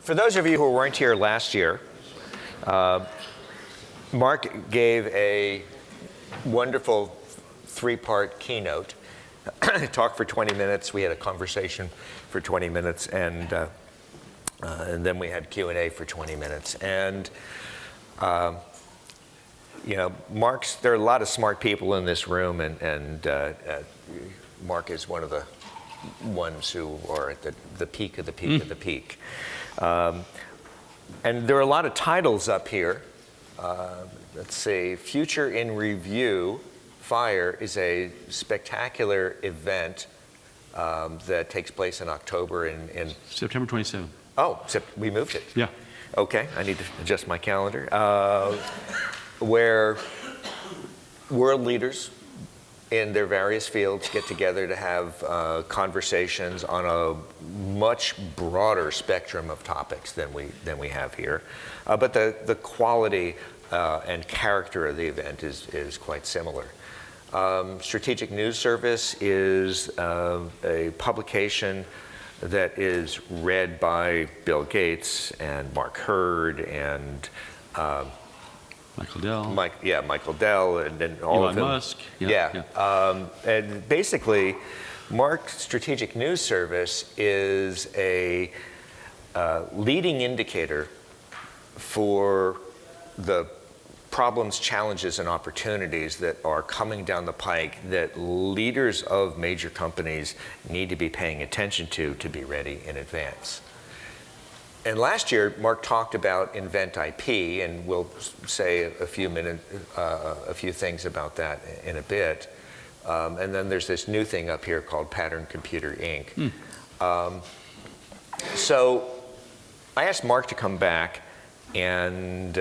For those of you who weren't here last year, Mark gave a wonderful three-part keynote. Talked for 20 minutes. We had a conversation for 20 minutes, and then we had Q&A for 20 minutes. And you know, there are a lot of smart people in this room, and Mark is one of the ones who are at the peak of the peak of the peak. And there are a lot of titles up here. Let's see, Future in Review. FIRE is a spectacular event that takes place in October in September 27th. Oh, we moved it. Yeah. Okay, I need to adjust my calendar. Where world leaders in their various fields get together to have conversations on a much broader spectrum of topics than we have here. But the quality and character of the event is quite similar. Strategic News Service is a publication that is read by Bill Gates and Mark Hurd and Michael Dell. Michael Dell and then all Elon of them. Musk. And basically, Mark's Strategic News Service is a leading indicator for the problems, challenges, and opportunities that are coming down the pike that leaders of major companies need to be paying attention to be ready in advance. And last year, Mark talked about Invent IP, and we'll say a few things about that in a bit. And then there's this new thing up here called Pattern Computer Inc. So I asked Mark to come back and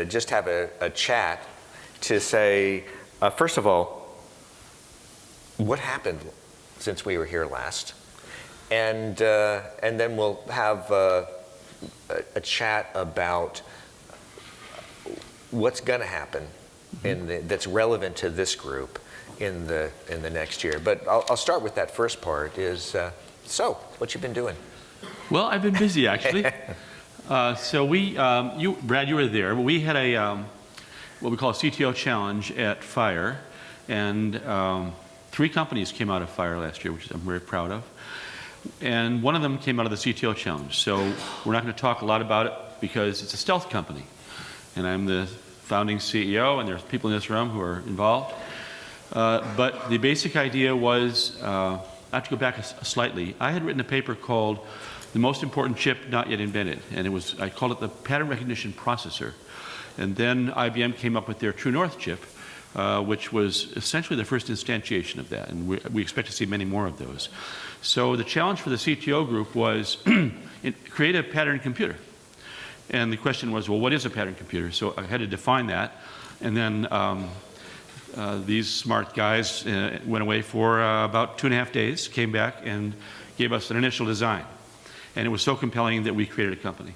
just have a chat to say, first of all, what happened since we were here last? And then we'll have a chat about what's going to happen that's relevant to this group in the next year. But I'll start with that first part. So what you been doing? Well, I've been busy actually. So Brad, you were there. We had what we call a CTO challenge at FIRE, and 3 companies came out of FIRE last year, which I'm very proud of. And one of them came out of the CTO challenge. So we're not going to talk a lot about it because it's a stealth company. And I'm the founding CEO, and there's people in this room who are involved. But the basic idea was, I have to go back slightly. I had written a paper called The Most Important Chip Not Yet Invented. And I called it the Pattern Recognition Processor. And then IBM came up with their True North chip, which was essentially the first instantiation of that. And we expect to see many more of those. So the challenge for the CTO group was create a pattern computer. And the question was, well, what is a pattern computer? So I had to define that. And then these smart guys went away for about 2.5 days, came back and gave us an initial design. And it was so compelling that we created a company.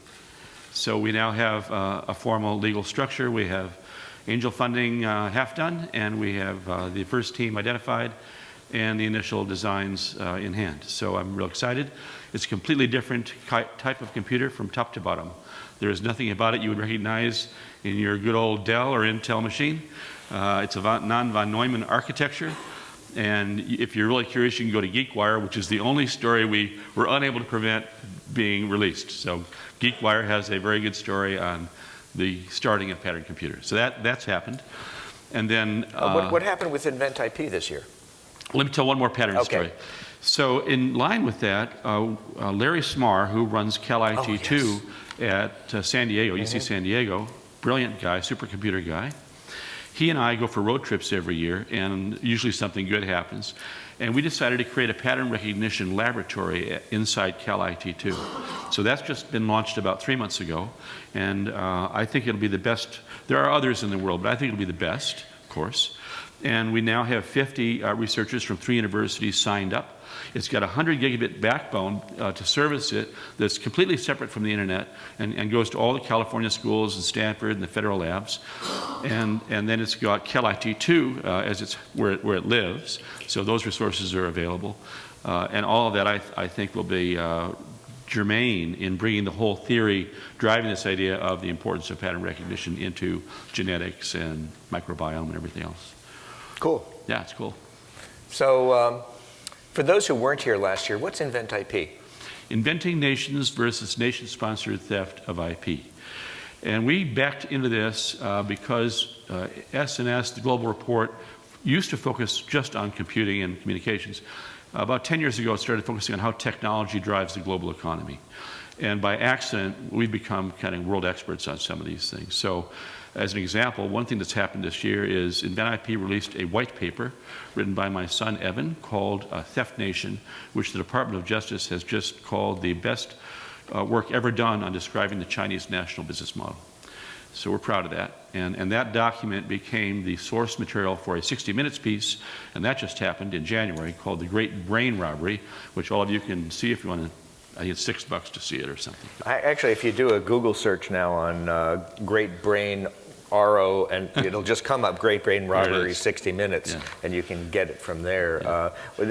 So we now have a formal legal structure. We have angel funding half done, and we have the first team identified and the initial designs in hand. So I'm real excited. It's a completely different type of computer from top to bottom. There is nothing about it you would recognize in your good old Dell or Intel machine. It's a non-von Neumann architecture. And if you're really curious, you can go to GeekWire, which is the only story we were unable to prevent being released. So GeekWire has a very good story on the starting of pattern computers. So that's happened. And then what happened with Invent IP this year? Let me tell one more pattern story. So in line with that, Larry Smarr, who runs CalIT2 at San Diego, UC San Diego, brilliant guy, supercomputer guy. He and I go for road trips every year, and usually something good happens. And we decided to create a pattern recognition laboratory inside CalIT2. So that's just been launched about 3 months ago, and I think it'll be the best. There are others in the world, but I think it'll be the best, of course. And we now have 50 researchers from 3 universities signed up. It's got a 100 gigabit backbone to service it that's completely separate from the internet and goes to all the California schools and Stanford and the federal labs. And then it's got CalIT2 as it's where it lives. So those resources are available. And all of that I think will be germane in bringing the whole theory, driving this idea of the importance of pattern recognition into genetics and microbiome and everything else. Cool. Yeah, it's cool. So for those who weren't here last year, what's Invent IP? Inventing nations versus nation-sponsored theft of IP. And we backed into this because S&S, the Global Report, used to focus just on computing and communications. About 10 years ago, it started focusing on how technology drives the global economy. And by accident, we've become kind of world experts on some of these things. So as an example, one thing that's happened this year is Invent IP released a white paper written by my son, Evan, called Theft Nation, which the Department of Justice has just called the best work ever done on describing the Chinese national business model. So we're proud of that. And that document became the source material for a 60 Minutes piece, and that just happened in January, called The Great Brain Robbery, which all of you can see if you want to. I think it's $6 to see it or something. Actually, if you do a Google search now on Great Brain RO, and it'll just come up Great Brain Robbery 60 Minutes, yeah. And you can get it from there. Yeah.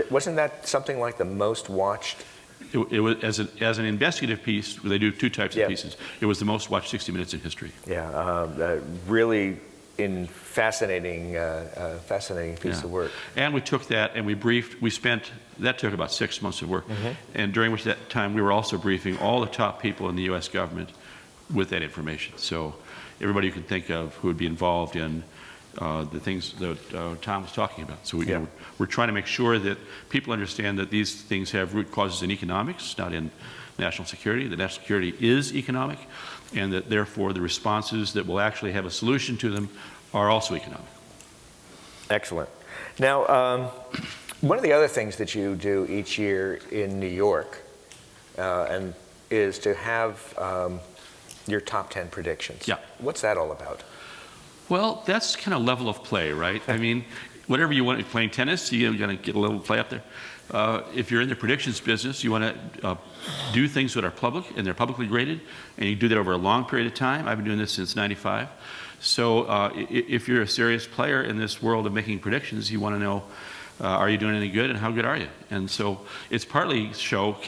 Wasn't that something like the most watched? It was, as an investigative piece, they do two types of pieces. It was the most watched 60 Minutes in history. Yeah, really fascinating piece of work. And we took that and we briefed, that took about 6 months of work. And during which that time we were also briefing all the top people in the US government with that information. So everybody you can think of who would be involved in the things that Tom was talking about. So we're trying to make sure that people understand that these things have root causes in economics, not in national security. That national security is economic, and that therefore the responses that will actually have a solution to them are also economic. Excellent. Now, one of the other things that you do each year in New York and is to have your top 10 predictions. Yeah. What's that all about? Well, that's kind of level of play, right? I mean, whatever you want, if you're playing tennis, you're going to get a level of play up there. If you're in the predictions business, you want to do things that are public and they're publicly graded, and you do that over a long period of time. I've been doing this since '95. So if you're a serious player in this world of making predictions, you want to know, are you doing any good and how good are you? And so it's partly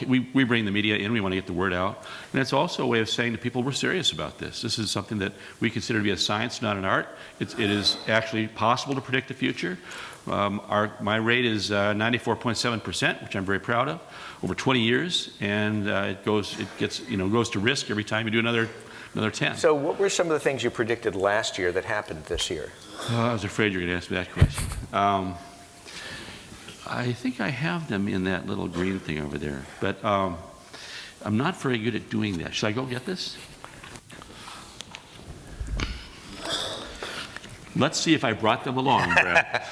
we bring the media in, we want to get the word out. And it's also a way of saying to people, we're serious about this. This is something that we consider to be a science, not an art. It is actually possible to predict the future. My rate is 94.7%, which I'm very proud of, over 20 years. And it goes to risk every time you do another 10. So what were some of the things you predicted last year that happened this year? I was afraid you were going to ask me that question. I think I have them in that little green thing over there, but I'm not very good at doing that. Should I go get this? Let's see if I brought them along, Brad.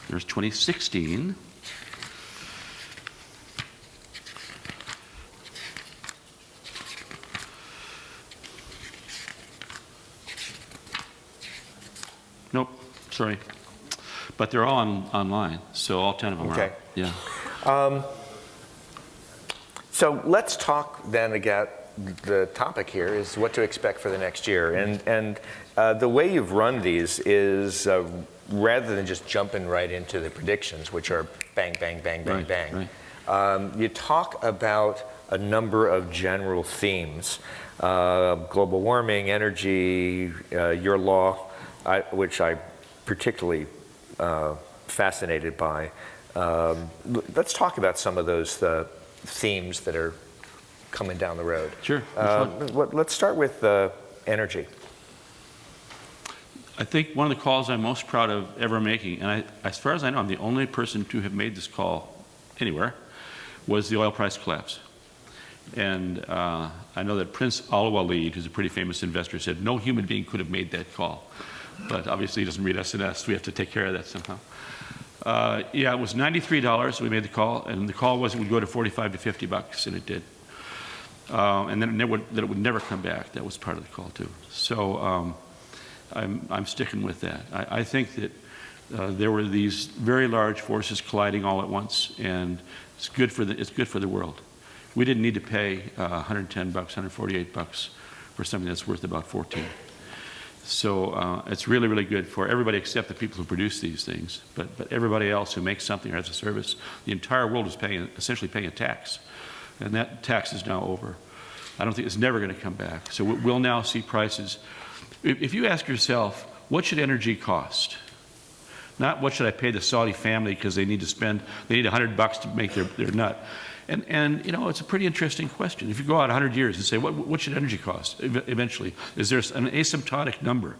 There's 2016. Nope. Sorry, but they're all online, so all 10 of them are. Yeah. So let's talk then about the topic here is what to expect for the next year, and the way you've run these is rather than just jumping right into the predictions, which are bang, bang, bang, bang, bang. Right. You talk about a number of general themes: global warming, energy, your law, which I particularly fascinated by. Let's talk about some of those themes that are coming down the road. Sure. Let's start with energy. I think one of the calls I'm most proud of ever making, and as far as I know, I'm the only person to have made this call anywhere, was the oil price collapse. And I know that Prince Al-Walid, who's a pretty famous investor, said no human being could have made that call. But obviously he doesn't read S&S. We have to take care of that somehow. Yeah, it was $93. We made the call, and the call was it would go to $45 to $50, and it did. And then it would never come back. That was part of the call too. So I'm sticking with that. I think that there were these very large forces colliding all at once, and it's good for the world. We didn't need to pay $110, $148 for something that's worth about 14. So it's really, really good for everybody except the people who produce these things. But everybody else who makes something or has a service, the entire world is essentially paying a tax. And that tax is now over. I don't think it's never going to come back. So we'll now see prices. If you ask yourself, what should energy cost? Not what should I pay the Saudi family because they need $100 to make their nut. And you know, it's a pretty interesting question. If you go out 100 years and say, what should energy cost eventually? Is there an asymptotic number?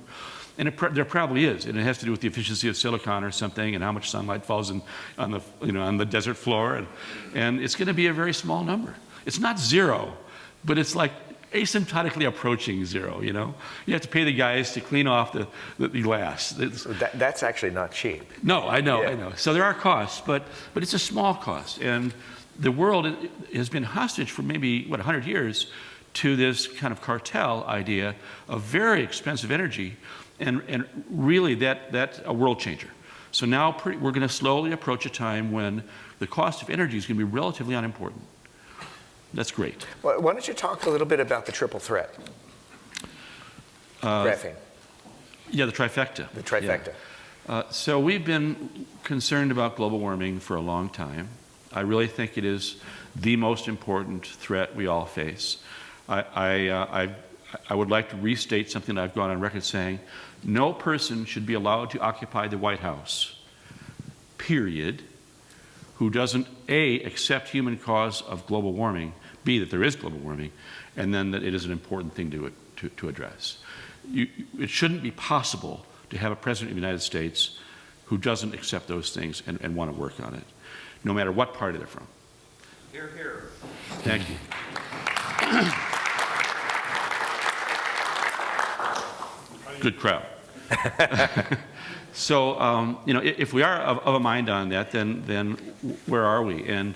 And there probably is, and it has to do with the efficiency of silicon or something, and how much sunlight falls on the desert floor, and it's going to be a very small number. It's not zero, but it's like asymptotically approaching zero. You know, you have to pay the guys to clean off the glass. That's actually not cheap. No, I know, Yeah. I know. So there are costs, but it's a small cost, and the world has been hostage for maybe 100 years to this kind of cartel idea of very expensive energy. And really, that's a world changer. So now we're going to slowly approach a time when the cost of energy is going to be relatively unimportant. That's great. Well, why don't you talk a little bit about the triple threat? Graphene. Yeah, the trifecta. The trifecta. Yeah. So we've been concerned about global warming for a long time. I really think it is the most important threat we all face. I would like to restate something I've gone on record saying. No person should be allowed to occupy the White House, period, who doesn't, A, accept human cause of global warming, B, that there is global warming, and then that it is an important thing to address. It shouldn't be possible to have a president of the United States who doesn't accept those things and want to work on it, no matter what party they're from. Hear, hear. Thank you. Good crowd. So, you know, if we are of a mind on that, then where are we? And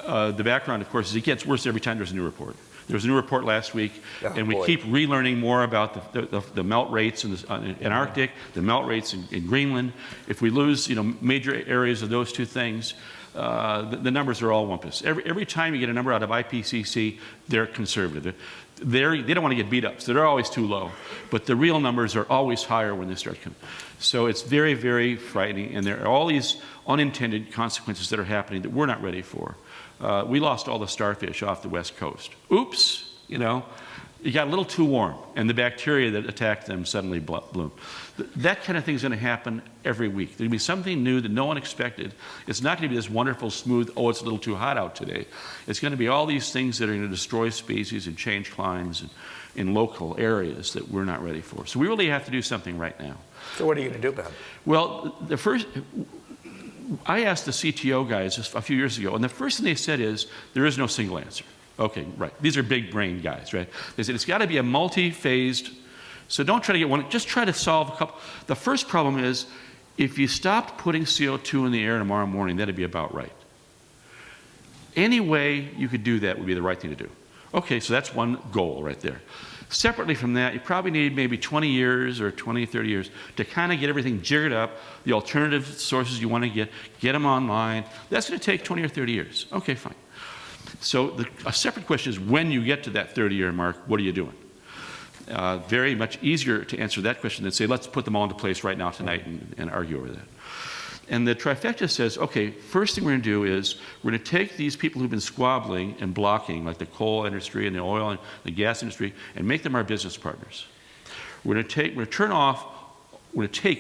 the background, of course, is it gets worse every time there's a new report. There was a new report last week, and we keep relearning more about the melt rates in the Antarctic, the melt rates in Greenland. If we lose, you know, major areas of those two things, the numbers are all wumpus. Every time you get a number out of IPCC, they're conservative. They don't want to get beat up, so they're always too low. But the real numbers are always higher when they start coming. So it's very, very frightening, and there are all these unintended consequences that are happening that we're not ready for. We lost all the starfish off the West Coast. Oops, you know. It got a little too warm, and the bacteria that attacked them suddenly bloomed. That kind of thing is going to happen every week. There'll be something new that no one expected. It's not going to be this wonderful, smooth, oh, it's a little too hot out today. It's going to be all these things that are going to destroy species and change climes in local areas that we're not ready for. So we really have to do something right now. So what are you going to do about it? Well, I asked the CTO guys just a few years ago, and the first thing they said is, there is no single answer. Okay, right. These are big brain guys, right? They said it's got to be a multi-phased, so don't try to get one, just try to solve a couple. The first problem is, if you stopped putting CO2 in the air tomorrow morning, that'd be about right. Any way you could do that would be the right thing to do. Okay, so that's one goal right there. Separately from that, you probably need maybe 20 years or 20, 30 years to kind of get everything jiggered up, the alternative sources you want to get them online. That's going to take 20 or 30 years. Okay, fine. So a separate question is, when you get to that 30-year mark, what are you doing? Very much easier to answer that question than say, let's put them all into place right now tonight and argue over that. And the trifecta says, okay, first thing we're going to do is we're going to take these people who've been squabbling and blocking, like the coal industry and the oil and the gas industry, and make them our business partners. We're going to take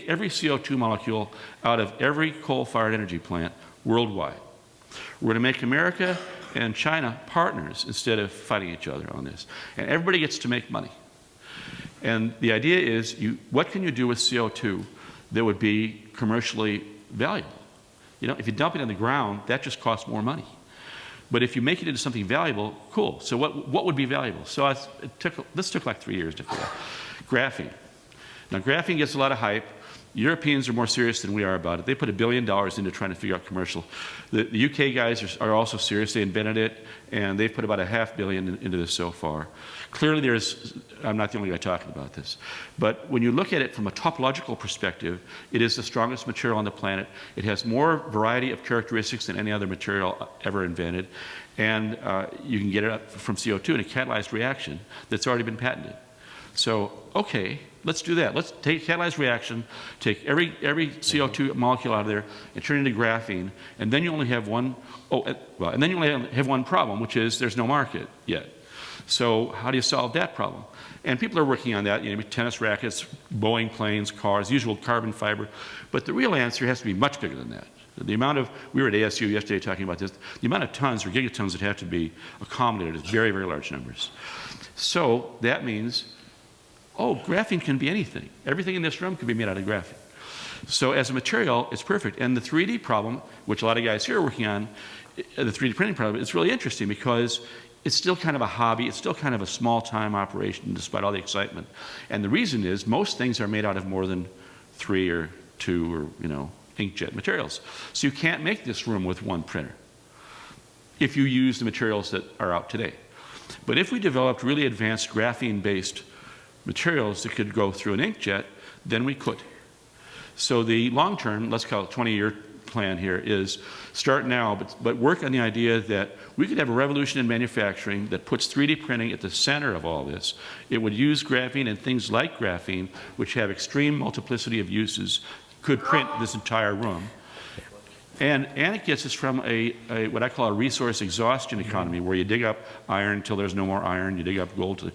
every CO2 molecule out of every coal-fired energy plant worldwide. We're going to make America and China partners instead of fighting each other on this. And everybody gets to make money. And the idea is, what can you do with CO2 that would be commercially valuable? You know, if you dump it in the ground, that just costs more money. But if you make it into something valuable, cool. So what would be valuable? So this took like 3 years to figure out. Graphene. Now, graphene gets a lot of hype. Europeans are more serious than we are about it. They put $1 billion into trying to figure out commercial. The UK guys are also serious. They invented it, and they've put about $500 million into this so far. Clearly, I'm not the only guy talking about this. But when you look at it from a topological perspective, it is the strongest material on the planet. It has more variety of characteristics than any other material ever invented. And you can get it up from CO2 in a catalyzed reaction that's already been patented. So, okay, let's do that. Let's take catalyzed reaction, take every CO2 molecule out of there and turn it into graphene, and then you only have one, and then you only have one problem, which is there's no market yet. So how do you solve that problem? And people are working on that, tennis rackets, Boeing planes, cars, usual carbon fiber. But the real answer has to be much bigger than that. The amount of, we were at ASU yesterday talking about this, the amount of tons or gigatons that have to be accommodated is very, very large numbers. So that means, graphene can be anything. Everything in this room can be made out of graphene. So as a material, it's perfect. And the 3D problem, which a lot of guys here are working on, the 3D printing problem, it's really interesting because it's still kind of a hobby. It's still kind of a small-time operation despite all the excitement. And the reason is most things are made out of more than 3 or 2 or, inkjet materials. So you can't make this room with one printer if you use the materials that are out today. But if we developed really advanced graphene-based materials that could go through an inkjet, then we could. So the long-term, let's call it 20-year plan here, is start now, but work on the idea that we could have a revolution in manufacturing that puts 3D printing at the center of all this. It would use graphene and things like graphene, which have extreme multiplicity of uses, could print this entire room. And it gets us from a what I call a resource exhaustion economy, where you dig up iron until there's no more iron, you dig up gold.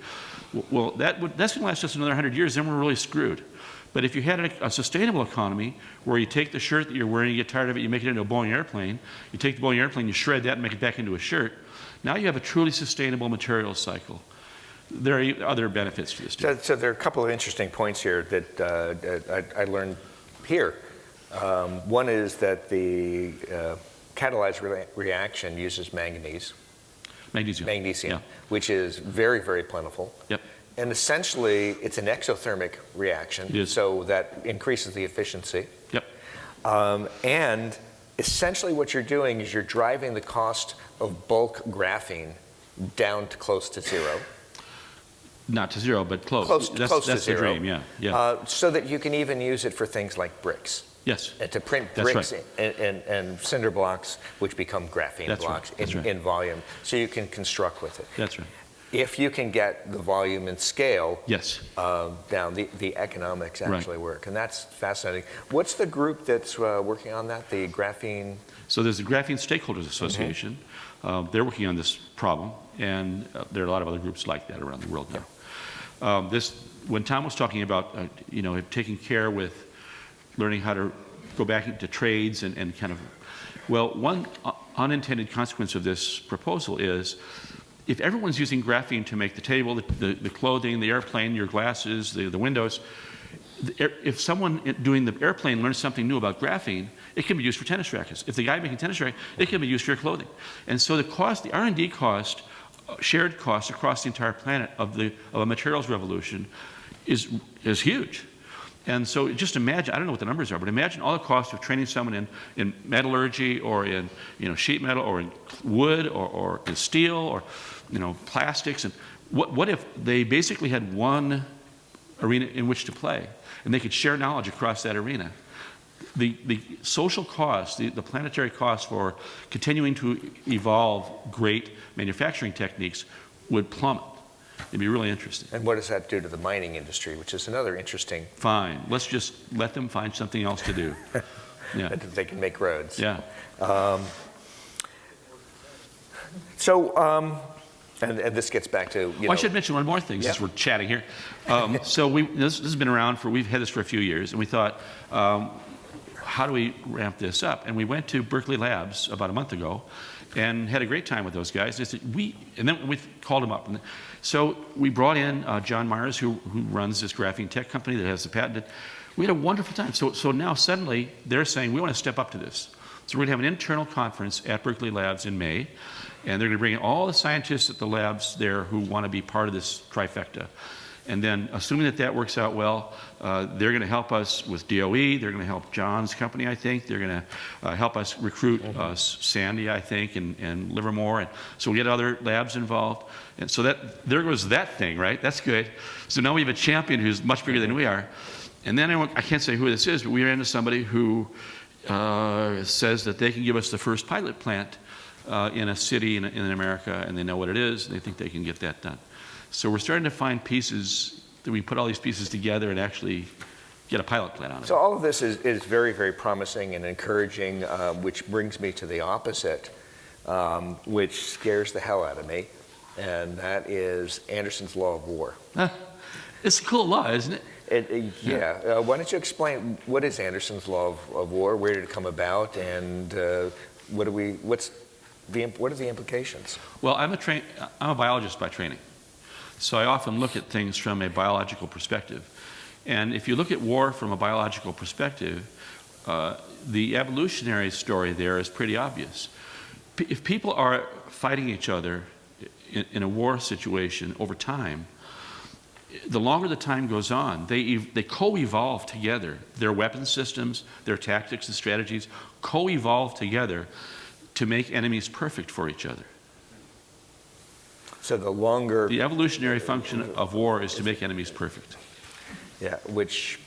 Well, that's going to last us another 100 years, then we're really screwed. But if you had a sustainable economy where you take the shirt that you're wearing, you get tired of it, you make it into a Boeing airplane, you take the Boeing airplane, you shred that and make it back into a shirt, now you have a truly sustainable materials cycle. There are other benefits to this too. So there are a couple of interesting points here that I learned here. One is that the catalyzed reaction uses magnesium, Yeah. which is very, very plentiful. Yep. And essentially, it's an exothermic reaction, so that increases the efficiency. Yep. And essentially what you're doing is you're driving the cost of bulk graphene down to close to zero. Not to zero, but close. Close that's to zero. The dream, yeah. So that you can even use it for things like bricks. Yes. And to print That's bricks right. and cinder blocks, which become graphene That's blocks right. That's right. in volume, so you can construct with it. That's right. If you can get the volume and scale Yes. down, the economics actually work, and that's fascinating. What's the group that's working on that, the graphene? So there's the Graphene Stakeholders Association. They're working on this problem, and there are a lot of other groups like that around the world now. When Tom was talking about, taking care with learning how to go back into trades and kind of, well, one unintended consequence of this proposal is if everyone's using graphene to make the table, the clothing, the airplane, your glasses, the windows, if someone doing the airplane learns something new about graphene, it can be used for tennis rackets. If the guy making tennis rackets, it can be used for your clothing. And so the R&D cost, shared cost across the entire planet of a materials revolution is huge. And so just imagine, I don't know what the numbers are, but imagine all the costs of training someone in metallurgy or in sheet metal or in wood or in steel or plastics. And what if they basically had one arena in which to play and they could share knowledge across that arena? The social cost, the planetary cost for continuing to evolve great manufacturing techniques would plummet. It'd be really interesting. And what does that do to the mining industry, which is another interesting... Fine. Let's just let them find something else to do. Yeah. They can make roads. Yeah. And this gets back to, I should mention one more thing since we're chatting here. So this has been around we've had this for a few years, and we thought, how do we ramp this up? And we went to Berkeley Labs about a month ago and had a great time with those guys. They said, and then we called them up. And so we brought in John Myers, who runs this graphene tech company that has the patent. We had a wonderful time. So now suddenly they're saying, we want to step up to this. So we're going to have an internal conference at Berkeley Labs in May, and they're going to bring in all the scientists at the labs there who want to be part of this trifecta. And then, assuming that works out well, they're going to help us with DOE. They're going to help John's company, I think. They're going to help us recruit Sandy, I think, and Livermore. And so we get other labs involved. And so there goes that thing, right? That's good. So now we have a champion who's much bigger than we are. And then I can't say who this is, but we ran into somebody who says that they can give us the first pilot plant in a city in America, and they know what it is, and they think they can get that done. So we're starting to find pieces that we put all these pieces together and actually get a pilot plan on it. So all of this is very, very promising and encouraging, which brings me to the opposite, which scares the hell out of me, and that is Anderson's Law of War. It's a cool law, isn't it? Yeah. Why don't you explain what is Anderson's Law of War, where did it come about, and what are the implications? Well, I'm a biologist by training, so I often look at things from a biological perspective. And if you look at war from a biological perspective, the evolutionary story there is pretty obvious. If people are fighting each other in a war situation over time, the longer the time goes on, they co-evolve together. Their weapon systems, their tactics and strategies co-evolve together to make enemies perfect for each other. So the longer... The evolutionary function of war is to make enemies perfect. Yeah, which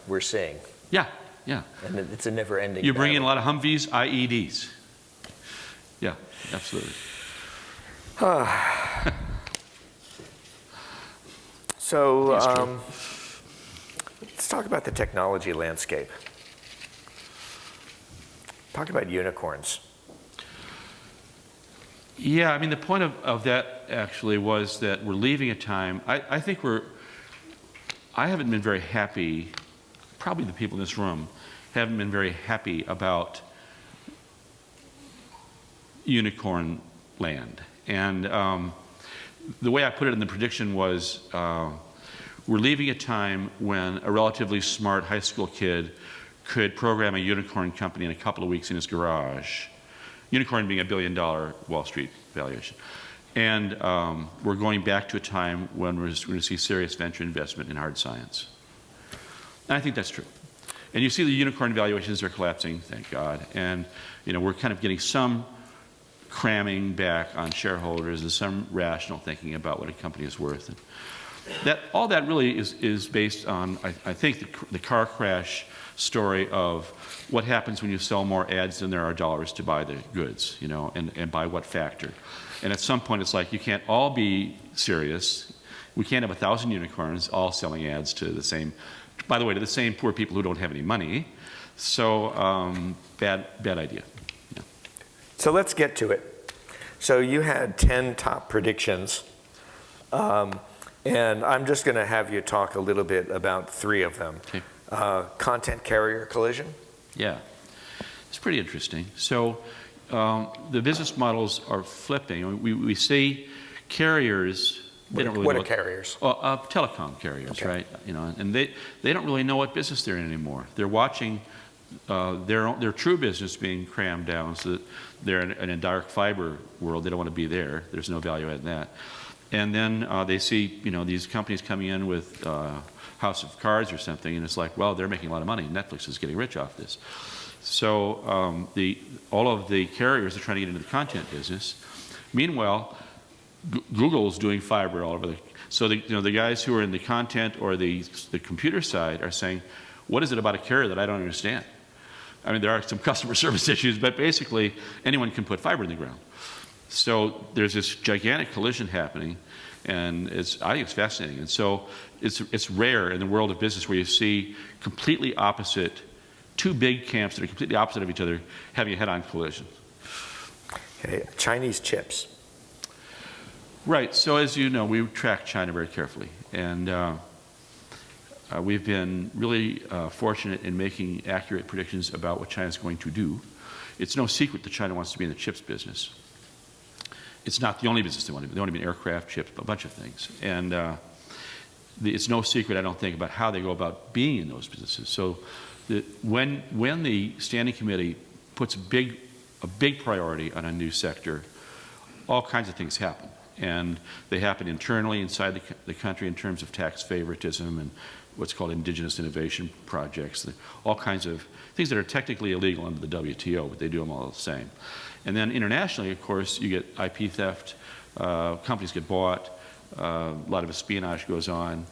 we're seeing. Yeah, yeah. And it's a never-ending You bring in a battle. lot of Humvees, IEDs. Yeah, absolutely. So It's true. let's talk about the technology landscape. Talk about unicorns. Yeah, I mean, the point of that actually was that we're leaving a time, I think I haven't been very happy, probably the people in this room haven't been very happy about unicorn land. And the way I put it in the prediction was, we're leaving a time when a relatively smart high school kid could program a unicorn company in a couple of weeks in his garage. Unicorn being $1 billion Wall Street valuation. And we're going back to a time when we're going to see serious venture investment in hard science. And I think that's true. And you see the unicorn valuations are collapsing, thank God. And we're kind of getting some cramming back on shareholders and some rational thinking about what a company is worth. And all that really is based on, I think, the car crash story of what happens when you sell more ads than there are dollars to buy the goods, and by what factor. And at some point it's like, you can't all be serious. We can't have 1,000 unicorns all selling ads to the same, by the way, to the same poor people who don't have any money. So bad idea. Yeah. So let's get to it. So you had 10 top predictions, and I'm just going to have you talk a little bit about 3 of them. Okay. Content carrier collision. Yeah, it's pretty interesting. So the business models are flipping. We see carriers. They don't really What know are carriers? Telecom carriers, Okay. right? And they don't really know what business they're in anymore. They're watching their true business being crammed down, so that they're in a dark fiber world. They don't want to be there. There's no value add in that. And then they see these companies coming in with House of Cards or something, and it's like, well, they're making a lot of money. Netflix is getting rich off this. So all of the carriers are trying to get into the content business. Meanwhile, Google's doing fiber all over so the guys who are in the content or the computer side are saying, what is it about a carrier that I don't understand? I mean, there are some customer service issues, but basically anyone can put fiber in the ground. So there's this gigantic collision happening, and I think it's fascinating. And so it's rare in the world of business where you see completely opposite, 2 big camps that are completely opposite of each other having a head-on collision. Okay. Chinese chips. Right. So as you know, we track China very carefully, and we've been really fortunate in making accurate predictions about what China's going to do. It's no secret that China wants to be in the chips business. It's not the only business they want to be. They want to be in aircraft, chips, a bunch of things. And it's no secret, I don't think, about how they go about being in those businesses. So when the Standing Committee puts a big priority on a new sector, all kinds of things happen. And they happen internally inside the country in terms of tax favoritism and what's called indigenous innovation projects, all kinds of things that are technically illegal under the WTO, but they do them all the same. And then internationally, of course, you get IP theft, companies get bought, a lot of espionage goes on,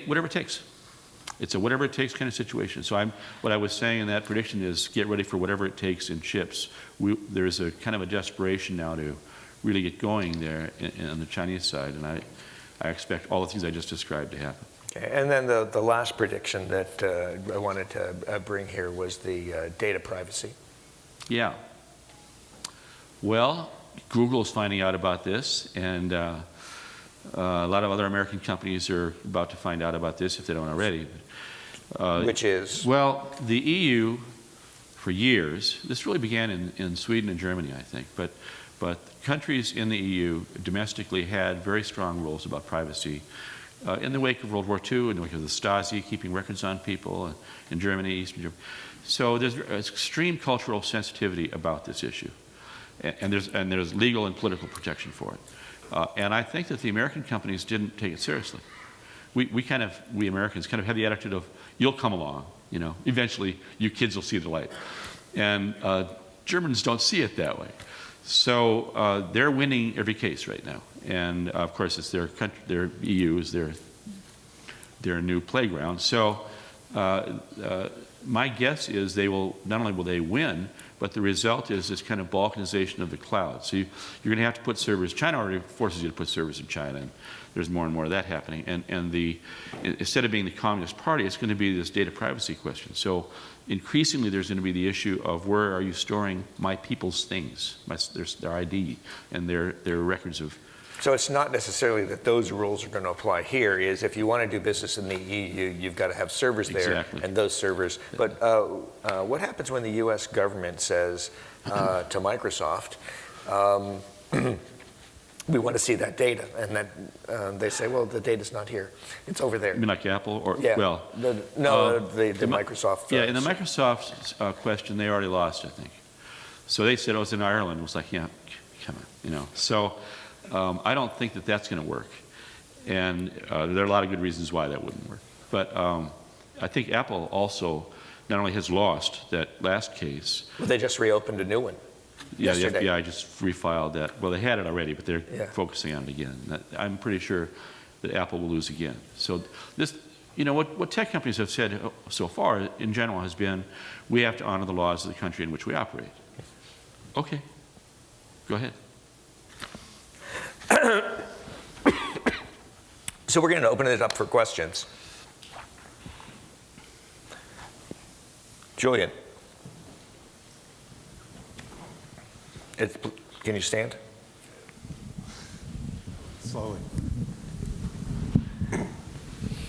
whatever it takes. It's a whatever it takes kind of situation. So what I was saying in that prediction is get ready for whatever it takes in chips. There's a kind of a desperation now to really get going there on the Chinese side, and I expect all the things I just described to happen. Okay. And then the last prediction that I wanted to bring here was the data privacy. Yeah. Well, Google is finding out about this, and a lot of other American companies are about to find out about this if they don't already. Which is? Well, the EU, for years, this really began in Sweden and Germany, I think, but countries in the EU domestically had very strong rules about privacy. In the wake of World War II, in the wake of the Stasi, keeping records on people in Germany, Eastern Germany. So there's extreme cultural sensitivity about this issue. And there's legal and political protection for it. And I think that the American companies didn't take it seriously. We Americans kind of had the attitude of, you'll come along, you know, eventually you kids will see the light. And Germans don't see it that way. So they're winning every case right now. And of course it's their country, their EU is their new playground. So my guess is they will, not only will they win, but the result is this kind of balkanization of the cloud. So you're going to have to put servers. China already forces you to put servers in China, and there's more and more of that happening. And instead of being the Communist Party, it's going to be this data privacy question. So increasingly, there's going to be the issue of where are you storing my people's things, their ID and their records of. So it's not necessarily that those rules are going to apply here. Is if you want to do business in the EU, you've got to have servers there, exactly. And those servers. But what happens when the U.S. government says to Microsoft, we want to see that data, and that they say, well, the data's not here; it's over there. You mean like Apple, or yeah. well? The Microsoft. Yeah, in the Microsoft question, they already lost, I think. So they said, oh, it's in Ireland. It was like, yeah, come on, you know. So. I don't think that that's going to work, and there are a lot of good reasons why that wouldn't work. But I think Apple also not only has lost that last case. Well, they just reopened a new one. Yeah, the yesterday. FBI just refiled that. Well, they had it already, but they're focusing on it again. I'm pretty sure that Apple will lose again. So this, you know, what tech companies have said so far, in general, has been, we have to honor the laws of the country in which we operate. Okay, go ahead. So we're going to open it up for questions. Julian. Can you stand? Slowly.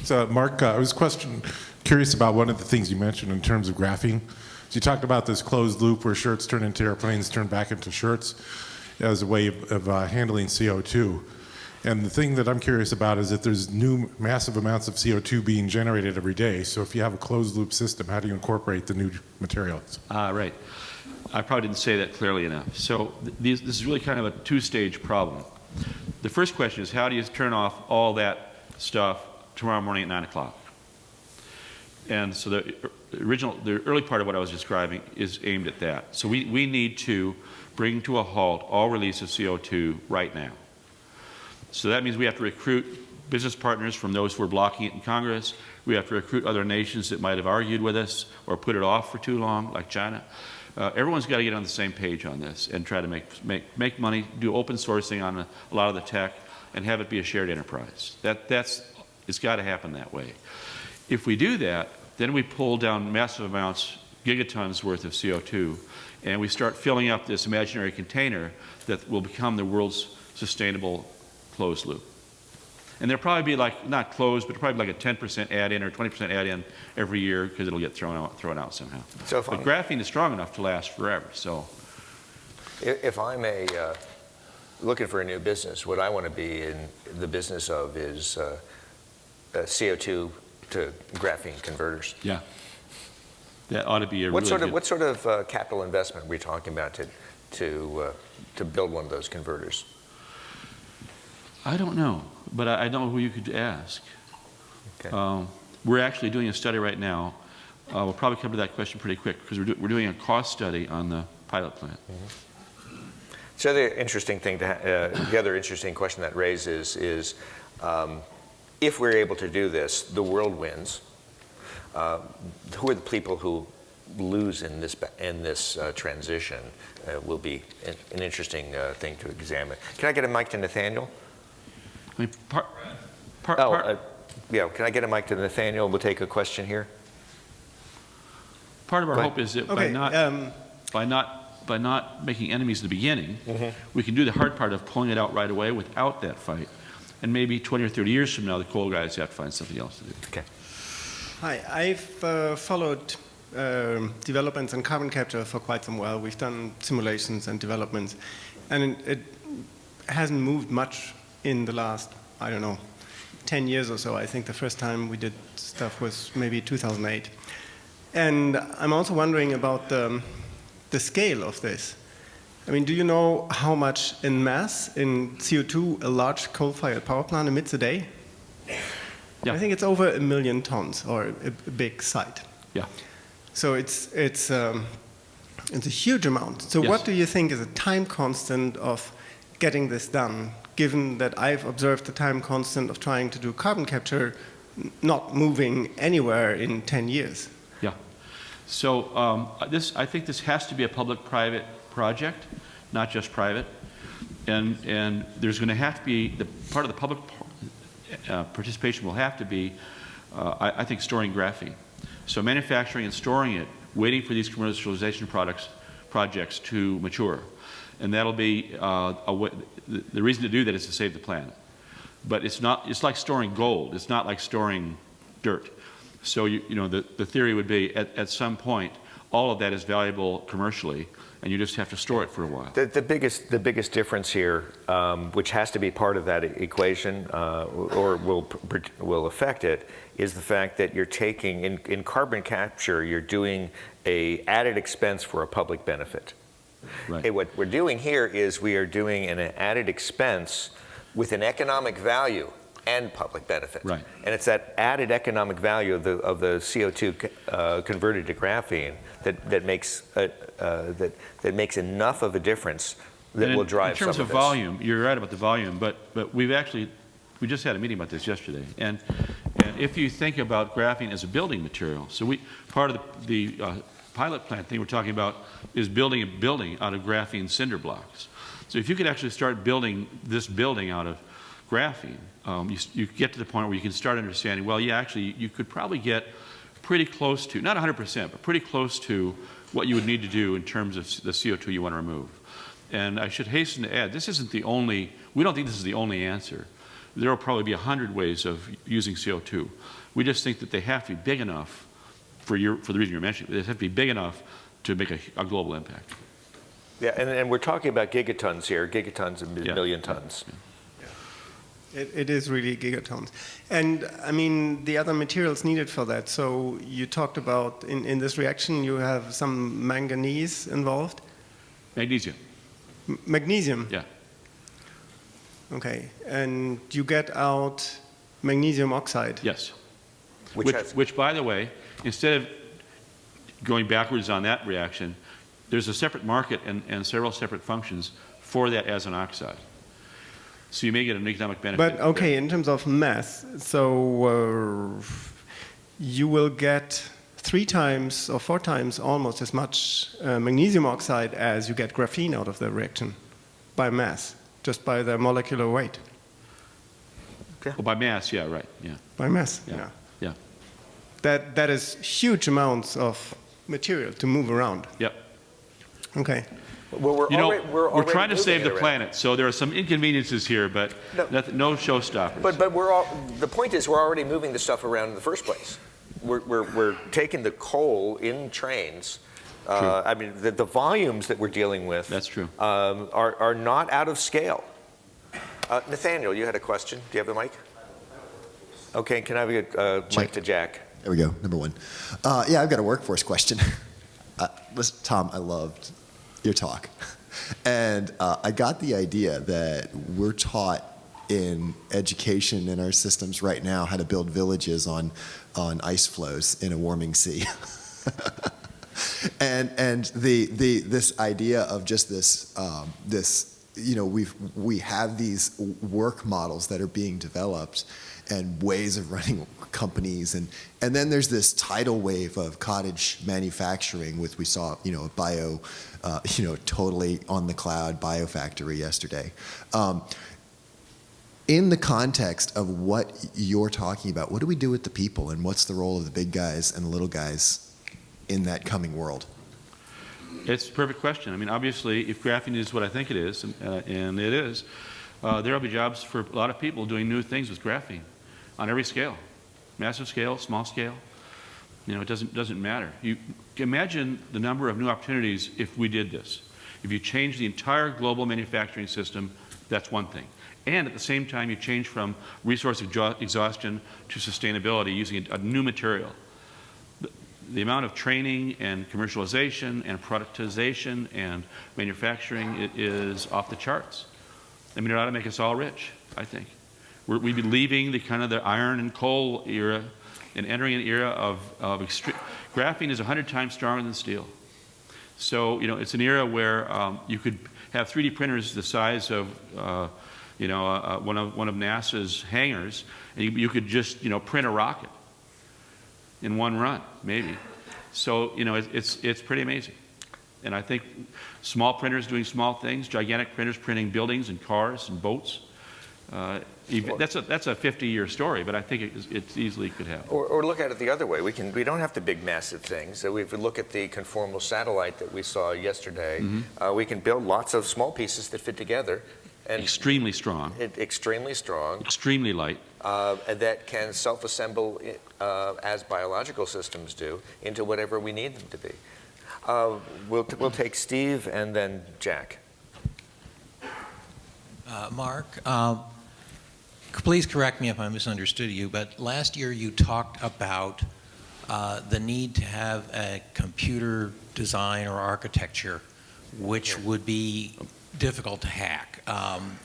So, Mark, I was curious about one of the things you mentioned in terms of graphene. So you talked about this closed loop where shirts turn into airplanes, turn back into shirts as a way of handling CO2. And the thing that I'm curious about is that there's new massive amounts of CO2 being generated every day. So if you have a closed loop system, how do you incorporate the new materials? Right. I probably didn't say that clearly enough. So this is really kind of a two-stage problem. The first question is, how do you turn off all that stuff tomorrow morning at 9 o'clock? And so the early part of what I was describing is aimed at that. So we need to bring to a halt all release of CO2 right now. So that means we have to recruit business partners from those who are blocking it in Congress. We have to recruit other nations that might have argued with us or put it off for too long, like China. Everyone's got to get on the same page on this and try to make money, do open sourcing on a lot of the tech, and have it be a shared enterprise. It's got to happen that way. If we do that, then we pull down massive amounts, gigatons worth of CO2, and we start filling up this imaginary container that will become the world's sustainable closed loop. And there'll probably be like, not closed, but probably like a 10% add-in or 20% add-in every year because it'll get thrown out somehow. So but graphene is strong enough to last forever. So, if I'm looking for a new business, what I want to be in the business of is CO2 to graphene converters. Yeah, that ought to be a what really sort of capital investment are we talking about to build one of those converters? I don't know, but I know who you could ask. Okay. We're actually doing a study right now. We'll probably come to that question pretty quick because we're doing a cost study on the pilot plant. Mm-hmm. So the interesting thing, the other interesting question that raises is, if we're able to do this, the world wins. Who are the people who lose in this transition? Will be an interesting thing to examine. Can I get a mic to Nathaniel? I mean, Yeah, can I get a mic to Nathaniel? We'll take a question here. part of our Go hope ahead. is that Okay, by not making enemies at the beginning, we can do the hard part of pulling it out right away without that fight. And maybe 20 or 30 years from now, the coal guys have to find something else to do. Okay. Hi, I've followed developments in carbon capture for quite some while. We've done simulations and developments, and it hasn't moved much in the last, I don't know, 10 years or so. I think the first time we did stuff was maybe 2008. And I'm also wondering about the scale of this. I mean, do you know how much in mass, in CO2, a large coal-fired power plant emits a day? Yeah. I think it's over 1 million tons, or a big site. Yeah. So it's a huge amount. So Yes. what do you think is a time constant of getting this done, given that I've observed the time constant of trying to do carbon capture not moving anywhere in 10 years? Yeah. So I think this has to be a public-private project, not just private. And there's going to have to be, part of the public participation will have to be, I think, storing graphene. So manufacturing and storing it, waiting for these commercialization projects to mature. And that'll be, the reason to do that is to save the planet. But it's like storing gold. It's not like storing dirt. So, the theory would be at some point, all of that is valuable commercially, and you just have to store it for a while. The biggest difference here, which has to be part of that equation, or will affect it, is the fact that you're taking, in carbon capture, you're doing a added expense for a public benefit. Right. Hey, what we're doing here is we are doing an added expense with an economic value and public benefit. Right. And it's that added economic value of the CO2 converted to graphene that makes enough of a difference that will drive some of this. In terms of volume, you're right about the volume, but we just had a meeting about this yesterday. And if you think about graphene as a building material, so part of the pilot plant thing we're talking about is building a building out of graphene cinder blocks. So if you could actually start building this building out of graphene, you get to the point where you can start understanding, well, yeah, actually, you could probably get pretty close to, not 100%, but pretty close to what you would need to do in terms of the CO2 you want to remove. And I should hasten to add, this isn't the only, we don't think this is the only answer. There will probably be 100 ways of using CO2. We just think that they have to be big enough, for the reason you're mentioning, they have to be big enough to make a global impact. Yeah, and we're talking about gigatons here, gigatons and million tons. Yeah. It is really gigatons. And I mean, the other materials needed for that. So you talked about, in this reaction, you have some manganese involved? Magnesium. Magnesium? Yeah. Okay. And you get out magnesium oxide? Yes. Which By the way, instead of going backwards on that reaction, there's a separate market and several separate functions for that as an oxide. So you may get an economic benefit. But okay, in terms of mass, so you will get 3 times or 4 times almost as much magnesium oxide as you get graphene out of the reaction by mass, just by the molecular weight. Well, by mass, yeah, right, yeah. By mass, Yeah. Yeah. That is huge amounts of material to move around. Yep. Okay. Well, We're trying to save the planet. planet, so there are some inconveniences here, but no showstoppers. But the point is, we're already moving the stuff around in the first place. We're taking the coal in trains. I mean, the volumes that we're dealing with. That's true. Are not out of scale. Nathaniel, you had a question. Do you have the mic? Okay, can I have a mic to Jack? There we go, number 1. Yeah, I've got a workforce question. Listen, Tom, I loved your talk. And I got the idea that we're taught in education in our systems right now how to build villages on ice floes in a warming sea. and this idea of just this we have these work models that are being developed and ways of running companies, and then there's this tidal wave of cottage manufacturing, which we saw, a bio, totally on the cloud biofactory yesterday. in the context of what you're talking about, what do we do with the people, and what's the role of the big guys and the little guys in that coming world? It's a perfect question. I mean, obviously, if graphene is what I think it is, and it is, there will be jobs for a lot of people doing new things with graphene on every scale, massive scale, small scale. You know, it doesn't matter. You imagine the number of new opportunities if we did this. If you change the entire global manufacturing system, that's one thing. And at the same time, you change from resource exhaustion to sustainability using a new material. The amount of training and commercialization and productization and manufacturing, it is off the charts. I mean, it ought to make us all rich, I think. We'd be leaving the kind of the iron and coal era and entering an era of extreme. Graphene is 100 times stronger than steel. So, you know, it's an era where you could have 3D printers the size of, you know, one of NASA's hangars, and you could just, you know, print a rocket in one run, maybe. So, you know, it's pretty amazing. And I think small printers doing small things, gigantic printers printing buildings and cars and boats. That's a 50-year story, but I think it easily could happen. Or look at it the other way. We don't have to big massive things. So if we look at the conformal satellite that we saw yesterday, we can build lots of small pieces that fit together. And extremely strong. Extremely strong. Extremely light. And that can self-assemble as biological systems do into whatever we need them to be. We'll take Steve and then Jack. Mark, please correct me if I misunderstood you, but last year you talked about the need to have a computer design or architecture which would be difficult to hack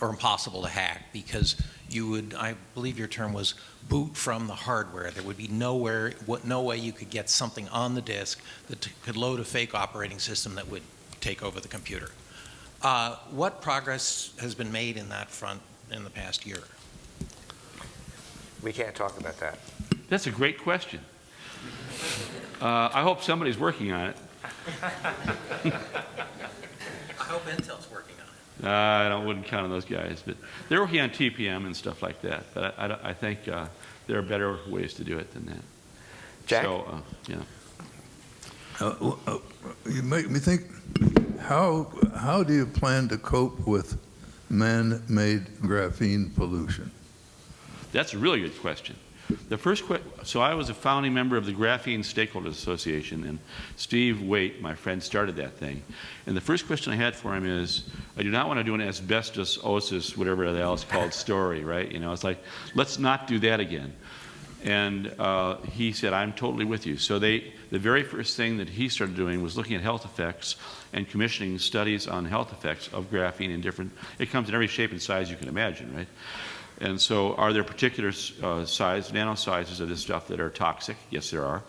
or impossible to hack because you would, I believe your term was boot from the hardware. There would be no way you could get something on the disk that could load a fake operating system that would take over the computer. What progress has been made in that front in the past year? We can't talk about that. That's a great question. I hope somebody's working on it. I hope Intel's working on it. I wouldn't count on those guys, but they're working on TPM and stuff like that. But I think there are better ways to do it than that. Jack? So, yeah. You make me think, how do you plan to cope with man-made graphene pollution? That's a really good question. The first so I was a founding member of the Graphene Stakeholders Association, and Steve Waite, my friend, started that thing. And the first question I had for him is, I do not want to do an asbestosis, whatever the hell it's called, story, right? You know, it's like, let's not do that again. And he said, I'm totally with you. So the very first thing that he started doing was looking at health effects and commissioning studies on health effects of graphene in different, it comes in every shape and size you can imagine, right? And so are there particular nano sizes of this stuff that are toxic? Yes, there are.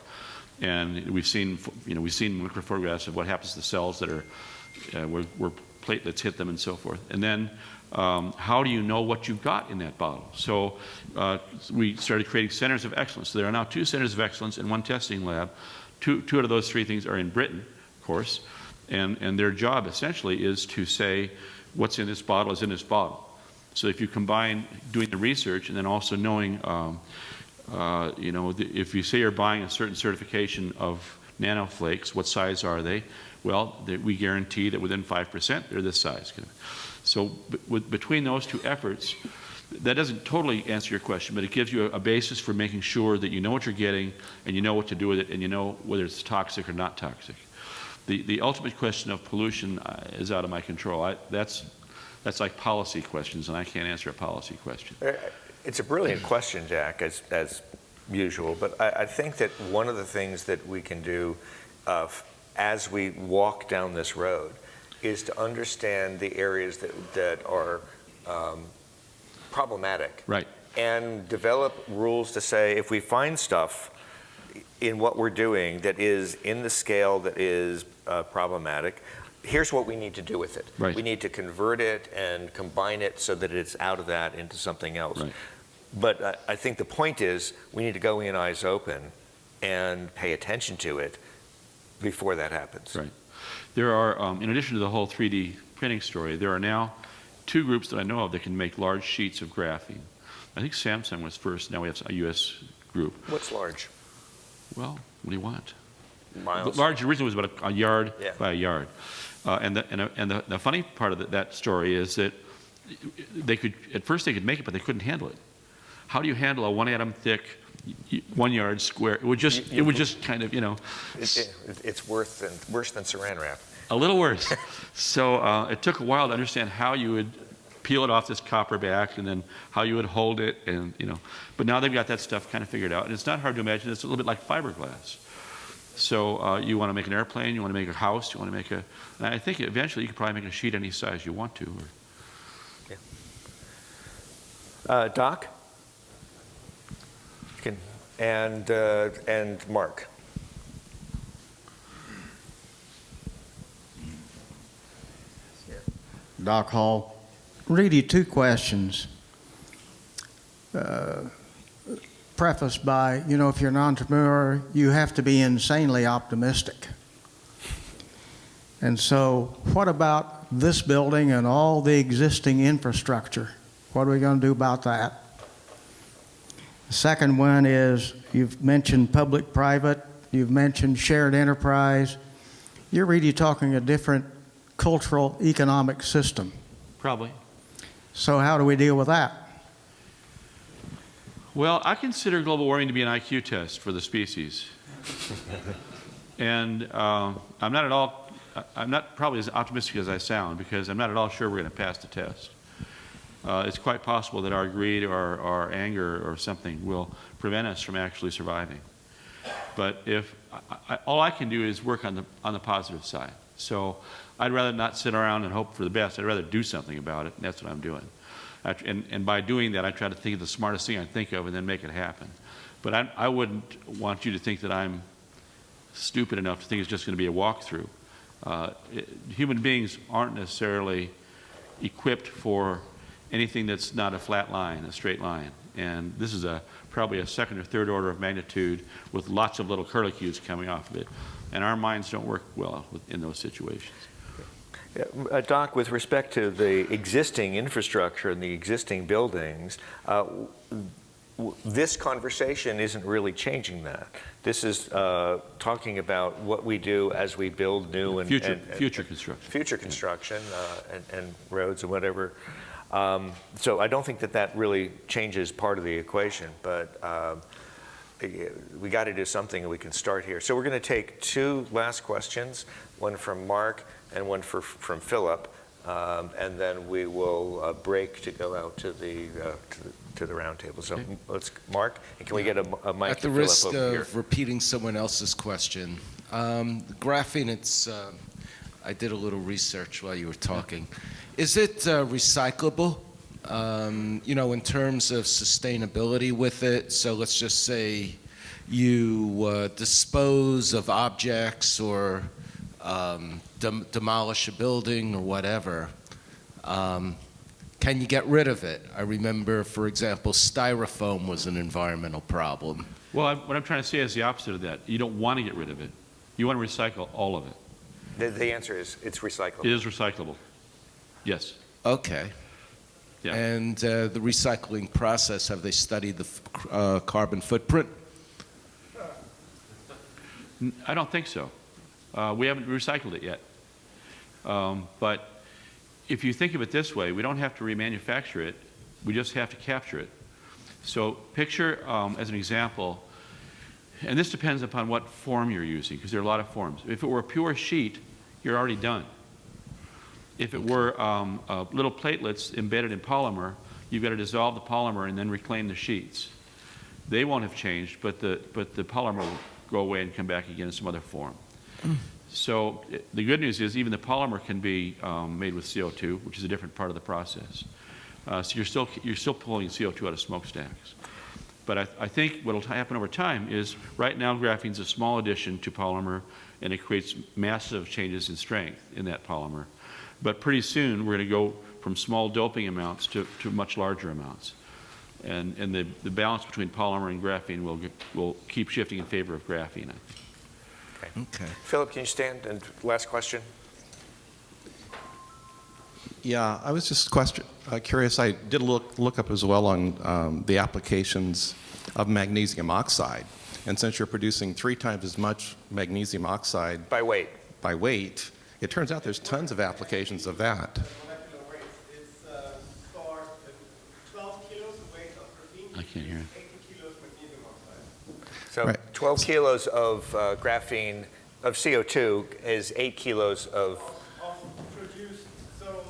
And we've seen molecular photographs of what happens to the cells that are, where platelets hit them and so forth. And then how do you know what you've got in that bottle? So we started creating centers of excellence. So there are now 2 centers of excellence and 1 testing lab. Two out of those 3 things are in Britain, of course. And their job essentially is to say what's in this bottle is in this bottle. So if you combine doing the research and then also knowing, you know, if you say you're buying a certain certification of nanoflakes, what size are they? Well, we guarantee that within 5% they're this size. So between those 2 efforts, that doesn't totally answer your question, but it gives you a basis for making sure that you know what you're getting and you know what to do with it and you know whether it's toxic or not toxic. The ultimate question of pollution is out of my control. That's like policy questions, and I can't answer a policy question. It's a brilliant question, Jack, as usual. But I think that one of the things that we can do as we walk down this road is to understand the areas that are problematic. Right. And develop rules to say if we find stuff in what we're doing that is in the scale that is problematic, here's what we need to do with it. Right. We need to convert it and combine it so that it's out of that into something else. Right. But I think the point is we need to go in eyes open and pay attention to it before that happens. Right. There are, in addition to the whole 3D printing story, there are now two groups that I know of that can make large sheets of graphene. I think Samsung was first. Now we have a U.S. group. What's large? Well, what do you want? Miles? Large originally was about a yard Yeah. by a yard. And the funny part of that story is that they could, at first they could make it, but they couldn't handle it. How do you handle a 1 atom thick, 1 yard square? It would just kind of, It's worse than saran wrap. a little worse. So it took a while to understand how you would peel it off this copper back and then how you would hold it, and but now they've got that stuff kind of figured out. And it's not hard to imagine. It's a little bit like fiberglass. So you want to make an airplane, you want to make a house, you want to make and I think eventually you could probably make a sheet any size you want to. Doc? And Mark. Doc Hall. Really, two questions. Prefaced by, if you're an entrepreneur, you have to be insanely optimistic. And so what about this building and all the existing infrastructure? What are we going to do about that? The second one is, you've mentioned public-private, you've mentioned shared enterprise. You're really talking a different cultural economic system. Probably. So how do we deal with that? Well, I consider global warming to be an IQ test for the species. And I'm not probably as optimistic as I sound, because I'm not at all sure we're going to pass the test. It's quite possible that our greed or our anger or something will prevent us from actually surviving. But if all I can do is work on the positive side. So I'd rather not sit around and hope for the best. I'd rather do something about it, and that's what I'm doing. And by doing that, I try to think of the smartest thing I think of and then make it happen. But I wouldn't want you to think that I'm stupid enough to think it's just going to be a walkthrough. Human beings aren't necessarily equipped for anything that's not a flat line, a straight line. And this is probably a second or third order of magnitude with lots of little curlicues coming off of it. And our minds don't work well in those situations. Doc, with respect to the existing infrastructure and the existing buildings, this conversation isn't really changing that. This is talking about what we do as we build new and future construction. Future construction and roads and whatever. So I don't think that really changes part of the equation, but we got to do something, and we can start here. So we're going to take two last questions, one from Mark and one from Philip, and then we will break to go out to the round table. So let's, Mark, and can we get a mic At to the Philip risk over here? of repeating someone else's question, graphene, I did a little research while you were talking. Is it recyclable, in terms of sustainability with it? So let's just say you dispose of objects or demolish a building or whatever. Can you get rid of it? I remember, for example, styrofoam was an environmental problem. Well, what I'm trying to say is the opposite of that. You don't want to get rid of it. You want to recycle all of it. The answer is it's recyclable. It is recyclable. Yes. Okay. Yeah. And the recycling process, have they studied the carbon footprint? I don't think so. We haven't recycled it yet. But if you think of it this way, we don't have to remanufacture it. We just have to capture it. So picture, as an example, and this depends upon what form you're using, because there are a lot of forms. If it were a pure sheet, you're already done. If it were little platelets embedded in polymer, you've got to dissolve the polymer and then reclaim the sheets. They won't have changed, but the polymer will go away and come back again in some other form. So the good news is even the polymer can be made with CO2, which is a different part of the process. So you're still pulling CO2 out of smokestacks. But I think what will happen over time is, right now graphene is a small addition to polymer, and it creates massive changes in strength in that polymer. But pretty soon we're going to go from small doping amounts to much larger amounts. And the balance between polymer and graphene will keep shifting in favor of graphene, I think. Okay. Philip, can you stand? And last question. Yeah, I was just curious. I did look up as well on the applications of magnesium oxide. And since you're producing 3 times as much magnesium oxide By weight. by weight, it turns out there's tons of applications of that. Molecular weights. It's for 12 kilos of weight of graphene. I can't hear it. 80 kilos magnesium oxide. So Right. 12 kilos of graphene, of CO2 is 8 kilos of, Produced, so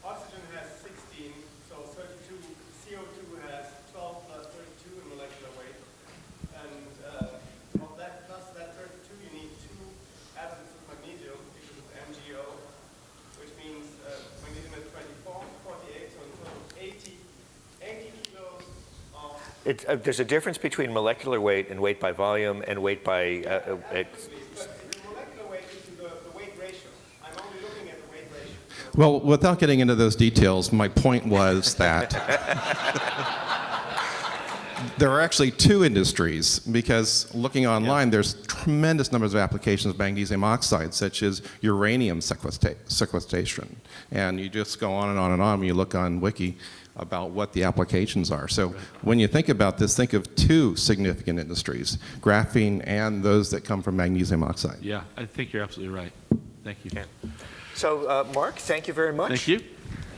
oxygen has 16, so 32, CO2 has 12 plus 32 in molecular weight. And of that plus that 32, you need 2 atoms of magnesium because of MgO, which means magnesium is 24, 48, so in total 80 kilos of there's a difference between molecular weight and weight by volume and weight by, but the molecular weight is the weight ratio. I'm only looking at the weight ratio. Well, without getting into those details, my point was that there are actually 2 industries, because looking online, there's tremendous numbers of applications of magnesium oxide, such as uranium sequestration. And you just go on and on and on when you look on Wiki about what the applications are. So when you think about this, think of 2 significant industries, graphene and those that come from magnesium oxide. Yeah, I think you're absolutely right. Thank you. So Mark, thank you very much. Thank you.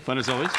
Fun as always.